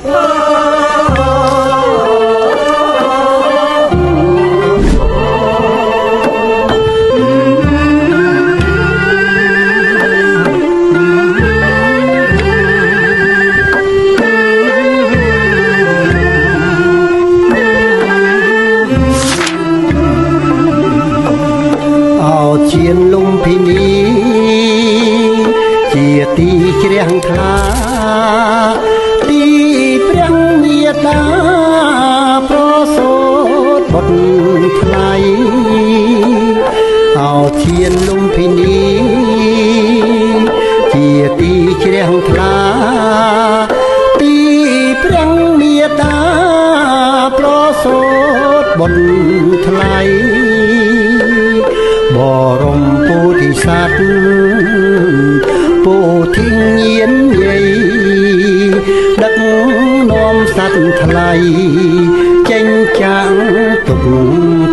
ជាលំពិនីជាទីជ្រះថ្លាទីព្រះមេតាប្រសូតបុត្រថ្លៃអោជាលំពិនីជាទីជ្រះថ្លាទីព្រះមេតាប្រសូតបុត្រថ្លៃបរមពុទ្ធិសត្វពោធិញាណយាយដឹកនាំសត្វថ្លៃចេញចាំងទុក